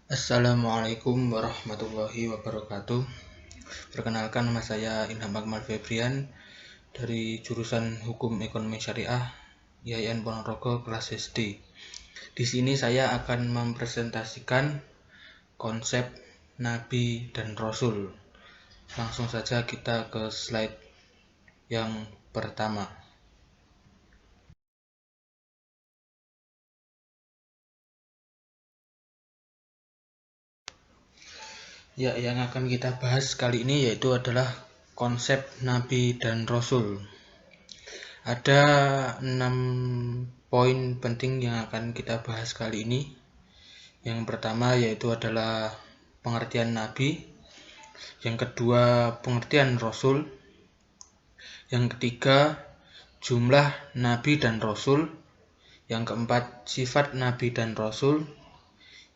Assalamualaikum warahmatullahi wabarakatuh. Perkenalkan, nama saya Ilham Akmal Febrian dari jurusan Hukum Ekonomi Syariah IAIN Ponorogo kelas SD. Di sini saya akan mempresentasikan konsep Nabi dan Rasul. Langsung saja kita ke slide yang pertama. Ya, yang akan kita bahas kali ini yaitu adalah konsep Nabi dan Rasul. Ada 6 poin penting yang akan kita bahas kali ini. Yang pertama yaitu adalah pengertian Nabi. Yang kedua, pengertian Rasul. Yang ketiga, jumlah Nabi dan Rasul. Yang keempat, sifat Nabi dan Rasul.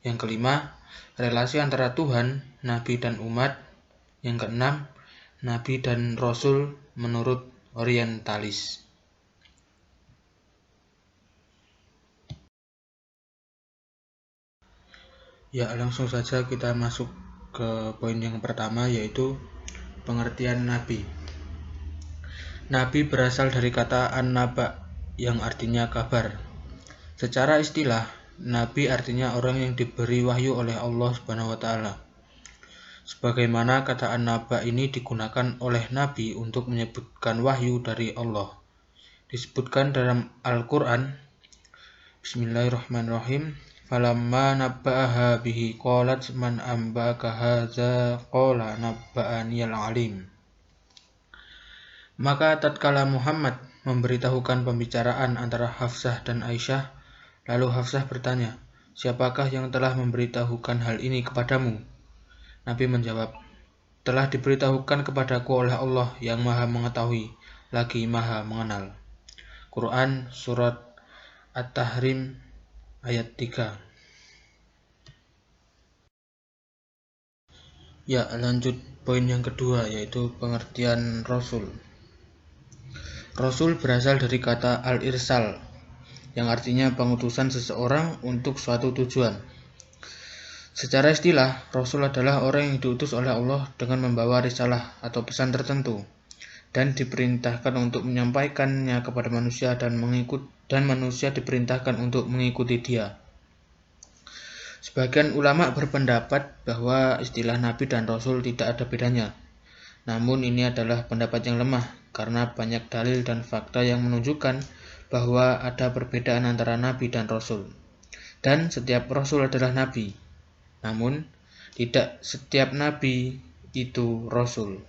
Yang kelima, relasi antara Tuhan, Nabi dan umat. Yang keenam, Nabi dan Rasul menurut orientalis. Ya, langsung saja kita masuk ke poin yang pertama, yaitu pengertian Nabi. Nabi berasal dari kata an-naba yang artinya kabar. Secara istilah, Nabi artinya orang yang diberi wahyu oleh Allah SWT. Sebagaimana kata an-naba ini digunakan oleh Nabi untuk menyebutkan wahyu dari Allah. Disebutkan dalam Al-Quran, Bismillahirrahmanirrahim, falamma nabba'aha bihi qalat man amba'aka hadza qala nabba'aniyal alim. Maka tatkala Muhammad memberitahukan pembicaraan antara Hafsah dan Aisyah, lalu Hafsah bertanya, siapakah yang telah memberitahukan hal ini kepadamu? Nabi menjawab, telah diberitahukan kepadaku oleh Allah yang maha mengetahui lagi maha mengenal. Quran Surat At-Tahrim ayat 3. Ya, lanjut poin yang kedua, yaitu pengertian Rasul. Rasul berasal dari kata al-irsal, yang artinya pengutusan seseorang untuk suatu tujuan. Secara istilah, Rasul adalah orang yang diutus oleh Allah dengan membawa risalah atau pesan tertentu dan diperintahkan untuk menyampaikannya kepada manusia dan manusia diperintahkan untuk mengikuti dia. Sebagian ulama berpendapat bahwa istilah Nabi dan Rasul tidak ada bedanya. Namun ini adalah pendapat yang lemah karena banyak dalil dan fakta yang menunjukkan bahwa ada perbedaan antara Nabi dan Rasul. Dan setiap Rasul adalah Nabi. Namun, tidak setiap Nabi itu Rasul.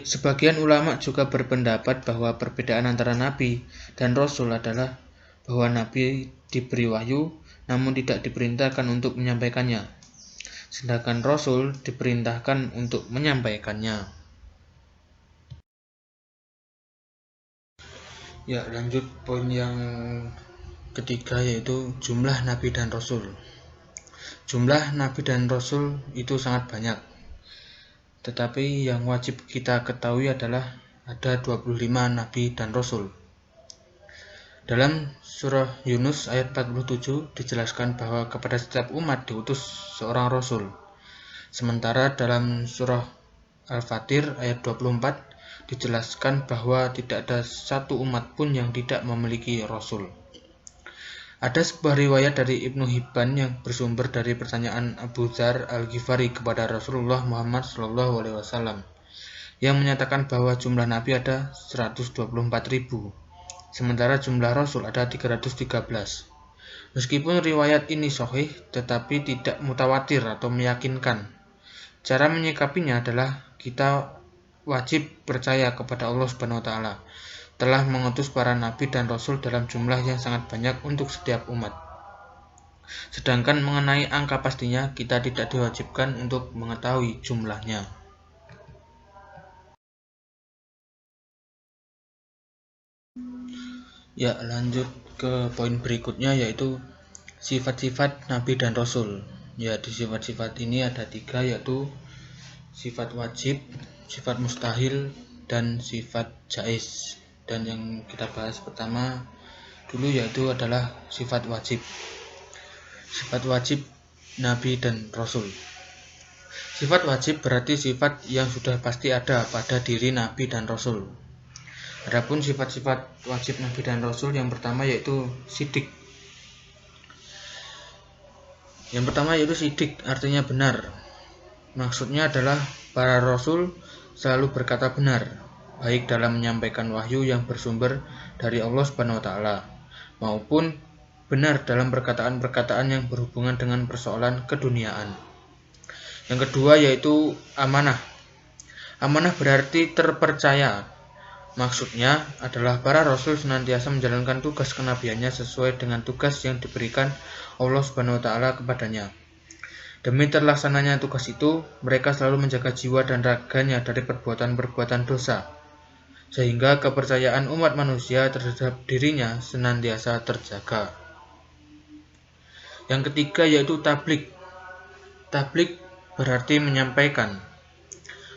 Sebagian ulama juga berpendapat bahwa perbedaan antara Nabi dan Rasul adalah bahwa Nabi diberi wahyu namun tidak diperintahkan untuk menyampaikannya, sedangkan Rasul diperintahkan untuk menyampaikannya. Ya, lanjut poin yang ketiga, yaitu jumlah Nabi dan Rasul. Jumlah Nabi dan Rasul itu sangat banyak, tetapi yang wajib kita ketahui adalah ada 25 Nabi dan Rasul. Dalam surah Yunus ayat 47 dijelaskan bahwa kepada setiap umat diutus seorang Rasul. Sementara dalam surah Al-Fatir ayat 24 dijelaskan bahwa tidak ada satu umat pun yang tidak memiliki Rasul. Ada sebuah riwayat dari Ibnu Hibban yang bersumber dari pertanyaan Abu Dzar Al-Ghifari kepada Rasulullah Muhammad SAW yang menyatakan bahwa jumlah Nabi ada 124.000, sementara jumlah Rasul ada 313. Meskipun riwayat ini sahih, tetapi tidak mutawatir atau meyakinkan. Cara menyikapinya adalah kita wajib percaya kepada Allah SWT telah mengutus para nabi dan rasul dalam jumlah yang sangat banyak untuk setiap umat. Sedangkan mengenai angka pastinya, kita tidak diwajibkan untuk mengetahui jumlahnya. Ya, lanjut ke poin berikutnya, yaitu sifat-sifat nabi dan rasul. Ya, di sifat-sifat ini ada 3, yaitu sifat wajib, sifat mustahil, dan sifat jaiz. Dan yang kita bahas pertama dulu yaitu adalah sifat wajib. Sifat wajib Nabi dan Rasul. Sifat wajib berarti sifat yang sudah pasti ada pada diri Nabi dan Rasul. Adapun sifat-sifat wajib Nabi dan Rasul yang pertama yaitu sidik. Yang pertama yaitu sidik, artinya benar. Maksudnya adalah para Rasul selalu berkata benar, baik dalam menyampaikan wahyu yang bersumber dari Allah Subhanahu wa Ta'ala, maupun benar dalam perkataan-perkataan yang berhubungan dengan persoalan keduniaan. Yang kedua yaitu amanah. Amanah berarti terpercaya. Maksudnya adalah para rasul senantiasa menjalankan tugas kenabiannya sesuai dengan tugas yang diberikan Allah Subhanahu wa Ta'ala kepadanya. Demi terlaksananya tugas itu, mereka selalu menjaga jiwa dan raganya dari perbuatan-perbuatan dosa, sehingga kepercayaan umat manusia terhadap dirinya senantiasa terjaga. Yang ketiga yaitu tabligh. Tabligh berarti menyampaikan.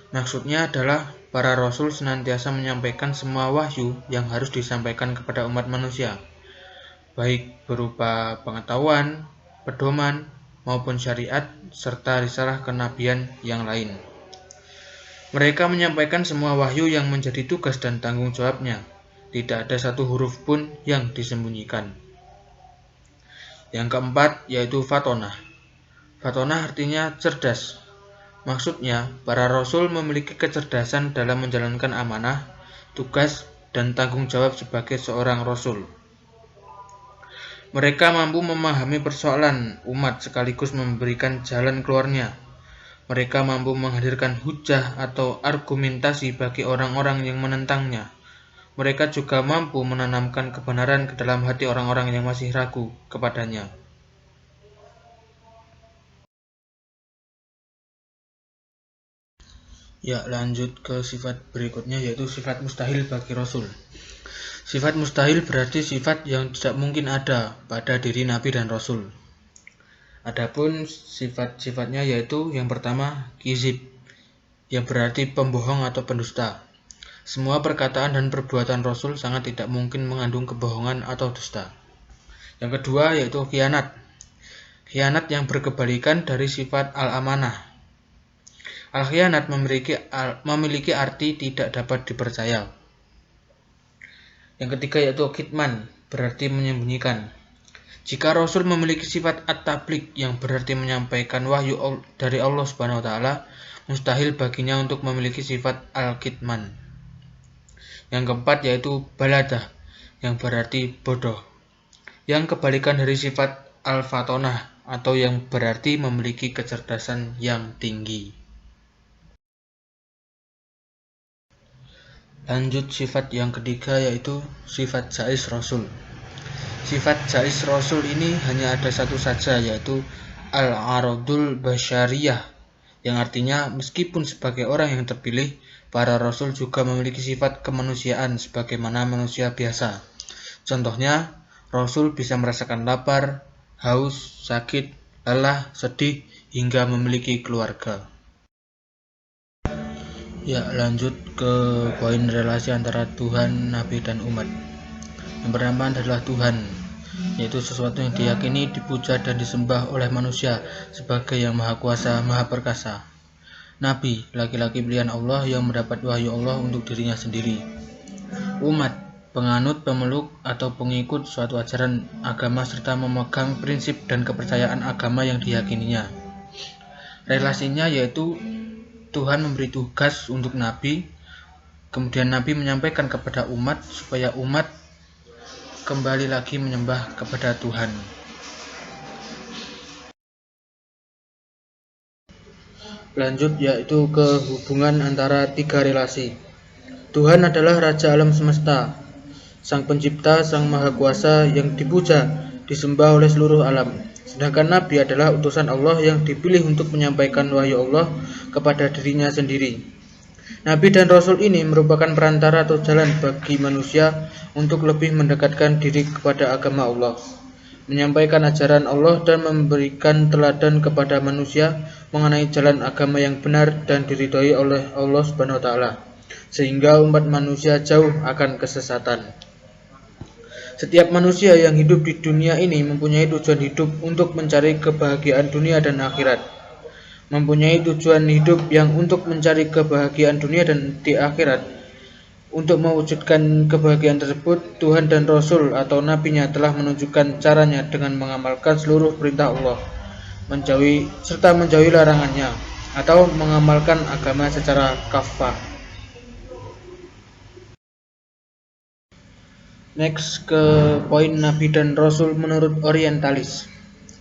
Maksudnya adalah para rasul senantiasa menyampaikan semua wahyu yang harus disampaikan kepada umat manusia, baik berupa pengetahuan, pedoman, maupun syariat, serta risalah kenabian yang lain. Mereka menyampaikan semua wahyu yang menjadi tugas dan tanggung jawabnya. Tidak ada satu huruf pun yang disembunyikan. Yang keempat yaitu fatonah. Fatonah artinya cerdas. Maksudnya, para rasul memiliki kecerdasan dalam menjalankan amanah, tugas, dan tanggung jawab sebagai seorang rasul. Mereka mampu memahami persoalan umat sekaligus memberikan jalan keluarnya. Mereka mampu menghadirkan hujah atau argumentasi bagi orang-orang yang menentangnya. Mereka juga mampu menanamkan kebenaran ke dalam hati orang-orang yang masih ragu kepadanya. Ya, lanjut ke sifat berikutnya yaitu sifat mustahil bagi Rasul. Sifat mustahil berarti sifat yang tidak mungkin ada pada diri Nabi dan Rasul. Adapun sifat-sifatnya yaitu yang pertama kizib, yang berarti pembohong atau pendusta. Semua perkataan dan perbuatan Rasul sangat tidak mungkin mengandung kebohongan atau dusta. Yang kedua yaitu khianat. Khianat yang berkebalikan dari sifat al-amanah. Al-khianat memiliki arti tidak dapat dipercaya. Yang ketiga yaitu kitman, berarti menyembunyikan. Jika Rasul memiliki sifat at-tabligh yang berarti menyampaikan wahyu dari Allah Subhanahu wa Ta'ala, mustahil baginya untuk memiliki sifat al-kitman. Yang keempat yaitu baladah, yang berarti bodoh. Yang kebalikan dari sifat al-fatonah atau yang berarti memiliki kecerdasan yang tinggi. Lanjut sifat yang ketiga yaitu sifat jais Rasul. Sifat jais Rasul ini hanya ada satu saja yaitu al-aradul basyariyah, yang artinya meskipun sebagai orang yang terpilih, para Rasul juga memiliki sifat kemanusiaan sebagaimana manusia biasa. Contohnya, Rasul bisa merasakan lapar, haus, sakit, lelah, sedih, hingga memiliki keluarga. Ya, lanjut ke poin relasi antara Tuhan, Nabi, dan umat. Yang pertama adalah Tuhan, yaitu sesuatu yang diyakini, dipuja, dan disembah oleh manusia sebagai yang maha kuasa, maha perkasa. Nabi, laki-laki pilihan Allah yang mendapat wahyu Allah untuk dirinya sendiri. Umat, penganut, pemeluk, atau pengikut suatu ajaran agama serta memegang prinsip dan kepercayaan agama yang diyakininya. Relasinya yaitu Tuhan memberi tugas untuk Nabi, kemudian Nabi menyampaikan kepada umat supaya umat kembali lagi menyembah kepada Tuhan. Lanjut yaitu ke hubungan antara tiga relasi. Tuhan adalah Raja alam semesta, Sang Pencipta, Sang Maha Kuasa yang dipuja, disembah oleh seluruh alam. Sedangkan Nabi adalah utusan Allah yang dipilih untuk menyampaikan wahyu Allah kepada dirinya sendiri. Nabi dan Rasul ini merupakan perantara atau jalan bagi manusia untuk lebih mendekatkan diri kepada agama Allah, menyampaikan ajaran Allah dan memberikan teladan kepada manusia mengenai jalan agama yang benar dan diridhoi oleh Allah Subhanahu wa Ta'ala, sehingga umat manusia jauh akan kesesatan. Setiap manusia yang hidup di dunia ini mempunyai tujuan hidup untuk mencari kebahagiaan dunia dan akhirat. Mempunyai tujuan hidup yang untuk mencari kebahagiaan dunia dan di akhirat. Untuk mewujudkan kebahagiaan tersebut, Tuhan dan Rasul atau Nabi-Nya telah menunjukkan caranya dengan mengamalkan seluruh perintah Allah, menjauhi larangannya, atau mengamalkan agama secara kafah. Next ke poin Nabi dan Rasul menurut orientalis.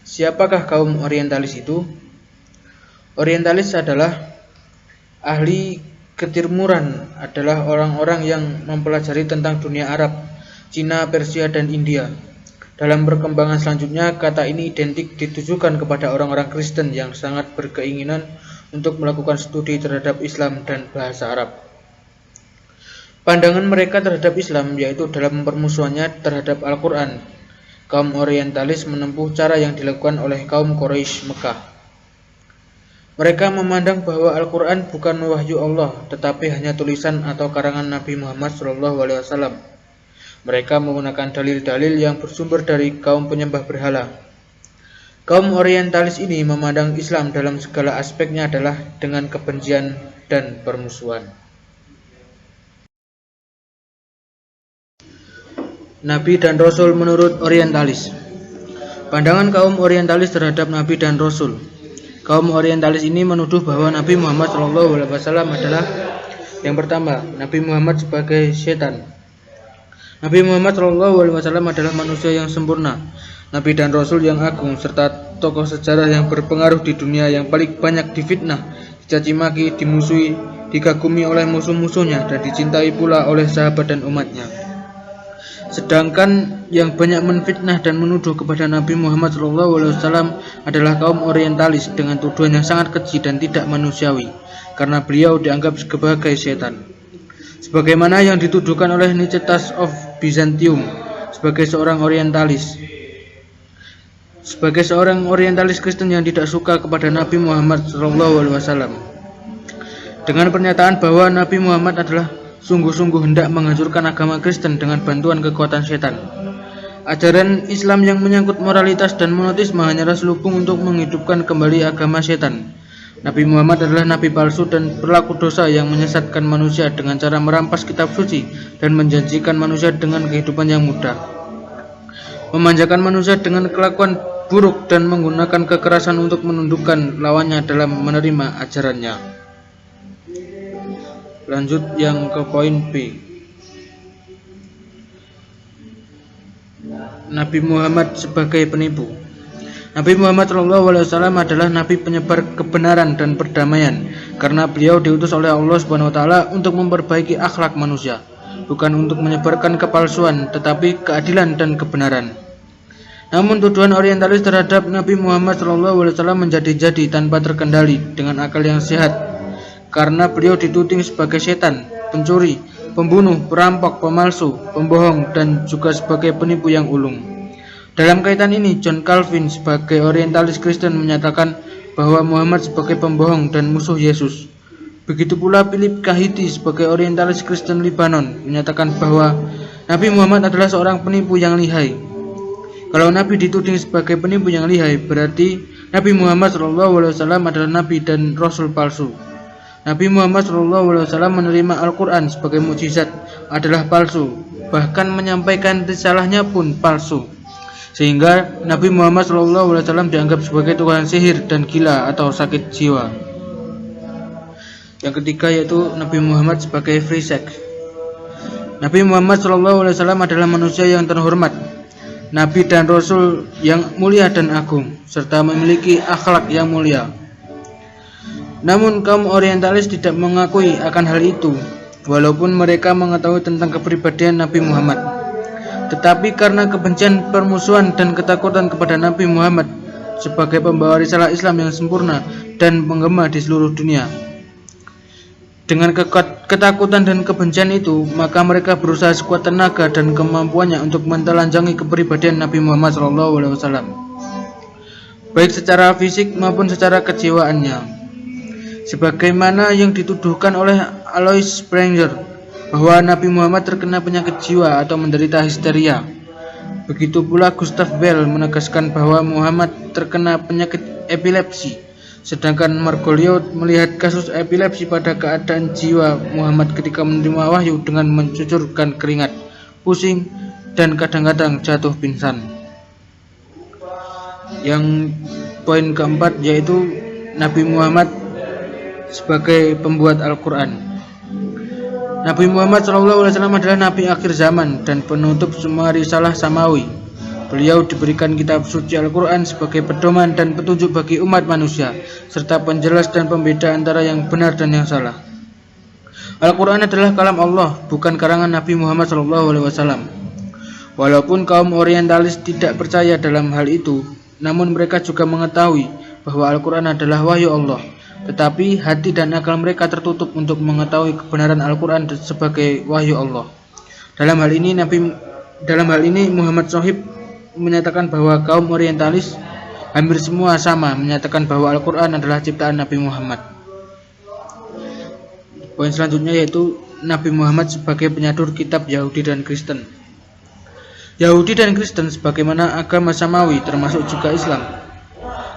Siapakah kaum orientalis itu? Orientalis adalah ahli ketirmuran, adalah orang-orang yang mempelajari tentang dunia Arab, Cina, Persia, dan India. Dalam perkembangan selanjutnya, kata ini identik ditujukan kepada orang-orang Kristen yang sangat berkeinginan untuk melakukan studi terhadap Islam dan bahasa Arab. Pandangan mereka terhadap Islam yaitu dalam permusuhannya terhadap Al-Quran. Kaum orientalis menempuh cara yang dilakukan oleh kaum Quraisy Mekah. Mereka memandang bahwa Al-Quran bukan wahyu Allah, tetapi hanya tulisan atau karangan Nabi Muhammad SAW. Mereka menggunakan dalil-dalil yang bersumber dari kaum penyembah berhala. Kaum orientalis ini memandang Islam dalam segala aspeknya adalah dengan kebencian dan permusuhan. Nabi dan Rasul menurut orientalis. Pandangan kaum orientalis terhadap Nabi dan Rasul. Kaum orientalis ini menuduh bahwa Nabi Muhammad SAW adalah yang pertama, Nabi Muhammad sebagai setan. Nabi Muhammad SAW adalah manusia yang sempurna, Nabi dan Rasul yang agung, serta tokoh sejarah yang berpengaruh di dunia yang paling banyak difitnah, dicaci maki, dimusuhi, dikagumi oleh musuh-musuhnya, dan dicintai pula oleh sahabat dan umatnya. Sedangkan yang banyak menfitnah dan menuduh kepada Nabi Muhammad SAW adalah kaum orientalis dengan tuduhan yang sangat keji dan tidak manusiawi, karena beliau dianggap sebagai setan. Sebagaimana yang dituduhkan oleh Nicetas of Byzantium sebagai seorang orientalis Kristen yang tidak suka kepada Nabi Muhammad SAW. Dengan pernyataan bahwa Nabi Muhammad adalah sungguh-sungguh hendak menghancurkan agama Kristen dengan bantuan kekuatan setan. Ajaran Islam yang menyangkut moralitas dan monoteisme hanyalah selubung untuk menghidupkan kembali agama setan. Nabi Muhammad adalah nabi palsu dan pelaku dosa yang menyesatkan manusia dengan cara merampas kitab suci dan menjanjikan manusia dengan kehidupan yang mudah, memanjakan manusia dengan kelakuan buruk dan menggunakan kekerasan untuk menundukkan lawannya dalam menerima ajarannya. Lanjut yang ke poin B. Nabi Muhammad sebagai penipu. Nabi Muhammad SAW adalah nabi penyebar kebenaran dan perdamaian, karena beliau diutus oleh Allah SWT untuk memperbaiki akhlak manusia, bukan untuk menyebarkan kepalsuan, tetapi keadilan dan kebenaran. Namun tuduhan orientalis terhadap Nabi Muhammad SAW menjadi-jadi tanpa terkendali dengan akal yang sehat, karena beliau dituding sebagai setan, pencuri, pembunuh, perampok, pemalsu, pembohong, dan juga sebagai penipu yang ulung. Dalam kaitan ini, John Calvin sebagai orientalis Kristen menyatakan bahwa Muhammad sebagai pembohong dan musuh Yesus. Begitu pula Philip Kahiti sebagai orientalis Kristen Lebanon menyatakan bahwa Nabi Muhammad adalah seorang penipu yang lihai. Kalau Nabi dituding sebagai penipu yang lihai, berarti Nabi Muhammad SAW adalah Nabi dan Rasul palsu. Nabi Muhammad SAW menerima Al-Quran sebagai mukjizat adalah palsu, bahkan menyampaikan risalahnya pun palsu, sehingga Nabi Muhammad SAW dianggap sebagai tukang sihir dan gila atau sakit jiwa. Yang ketiga yaitu Nabi Muhammad sebagai free sex. Nabi Muhammad SAW adalah manusia yang terhormat, Nabi dan Rasul yang mulia dan agung, serta memiliki akhlak yang mulia. Namun kaum orientalis tidak mengakui akan hal itu, walaupun mereka mengetahui tentang kepribadian Nabi Muhammad. Tetapi karena kebencian, permusuhan, dan ketakutan kepada Nabi Muhammad sebagai pembawa risalah Islam yang sempurna dan menggema di seluruh dunia, dengan ketakutan dan kebencian itu, maka mereka berusaha sekuat tenaga dan kemampuannya untuk mentelanjangi kepribadian Nabi Muhammad SAW, baik secara fisik maupun secara kejiwaannya. Sebagaimana yang dituduhkan oleh Alois Sprenger bahwa Nabi Muhammad terkena penyakit jiwa atau menderita histeria. Begitu pula Gustav Bell menegaskan bahwa Muhammad terkena penyakit epilepsi, sedangkan Margoliouth melihat kasus epilepsi pada keadaan jiwa Muhammad ketika menerima wahyu dengan mencucurkan keringat, pusing, dan kadang-kadang jatuh pingsan. Yang poin keempat yaitu Nabi Muhammad sebagai pembuat Al-Quran. Nabi Muhammad SAW adalah Nabi akhir zaman dan penutup semua risalah samawi. Beliau diberikan kitab suci Al-Quran sebagai pedoman dan petunjuk bagi umat manusia, serta penjelas dan pembeda antara yang benar dan yang salah. Al-Quran adalah kalam Allah, bukan karangan Nabi Muhammad SAW. Walaupun kaum orientalis tidak percaya dalam hal itu, namun mereka juga mengetahui bahwa Al-Quran adalah wahyu Allah. Tetapi hati dan akal mereka tertutup untuk mengetahui kebenaran Al-Quran sebagai wahyu Allah. Dalam hal ini Muhammad Shahib menyatakan bahwa kaum orientalis hampir semua sama menyatakan bahwa Al-Quran adalah ciptaan Nabi Muhammad. Poin selanjutnya yaitu Nabi Muhammad sebagai penyadur kitab Yahudi dan Kristen. Yahudi dan Kristen sebagaimana agama samawi termasuk juga Islam.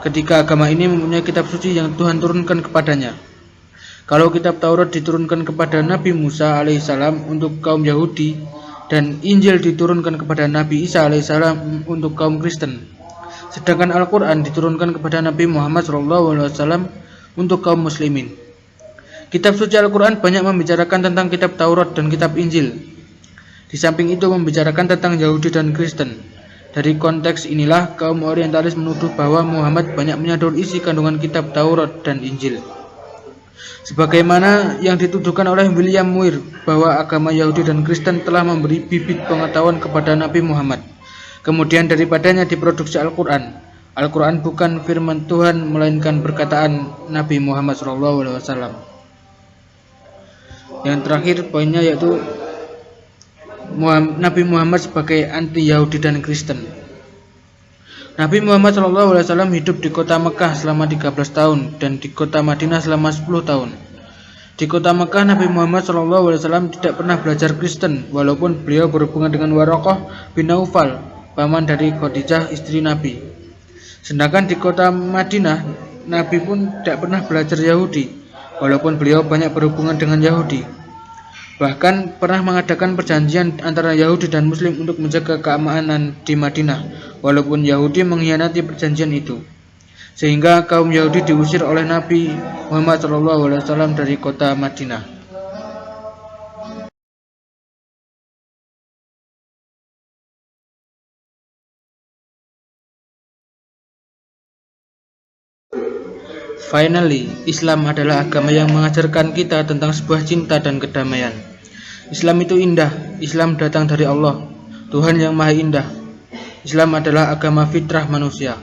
Ketika agama ini mempunyai kitab suci yang Tuhan turunkan kepadanya. Kalau kitab Taurat diturunkan kepada Nabi Musa alaihissalam untuk kaum Yahudi dan Injil diturunkan kepada Nabi Isa alaihissalam untuk kaum Kristen. Sedangkan Al-Quran diturunkan kepada Nabi Muhammad SAW untuk kaum muslimin. Kitab suci Al-Quran banyak membicarakan tentang kitab Taurat dan kitab Injil. Di samping itu membicarakan tentang Yahudi dan Kristen. Dari konteks inilah kaum orientalis menuduh bahwa Muhammad banyak menyadur isi kandungan kitab Taurat dan Injil. Sebagaimana yang dituduhkan oleh William Muir bahwa agama Yahudi dan Kristen telah memberi bibit pengetahuan kepada Nabi Muhammad. Kemudian daripadanya diproduksi Al-Quran. Al-Quran bukan firman Tuhan melainkan perkataan Nabi Muhammad SAW. Yang terakhir poinnya yaitu Nabi Muhammad sebagai anti Yahudi dan Kristen. Nabi Muhammad SAW hidup di kota Mekah selama 13 tahun dan di kota Madinah selama 10 tahun. Di kota Mekah Nabi Muhammad SAW tidak pernah belajar Kristen walaupun beliau berhubungan dengan Waraqah bin Naufal, paman dari Khadijah istri Nabi. Sedangkan di kota Madinah Nabi pun tidak pernah belajar Yahudi walaupun beliau banyak berhubungan dengan Yahudi. Bahkan pernah mengadakan perjanjian antara Yahudi dan Muslim untuk menjaga keamanan di Madinah, walaupun Yahudi mengkhianati perjanjian itu. Sehingga kaum Yahudi diusir oleh Nabi Muhammad SAW dari kota Madinah. Finally, Islam adalah agama yang mengajarkan kita tentang sebuah cinta dan kedamaian. Islam itu indah, Islam datang dari Allah, Tuhan yang Maha Indah. Islam adalah agama fitrah manusia.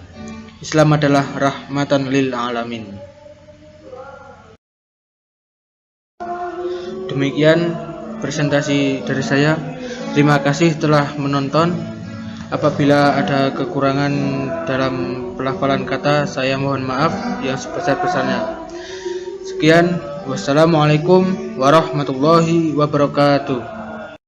Islam adalah rahmatan lil alamin. Demikian presentasi dari saya. Terima kasih telah menonton. Apabila ada kekurangan dalam pelafalan kata, saya mohon maaf yang sebesar-besarnya. Sekian, wassalamualaikum warahmatullahi wabarakatuh.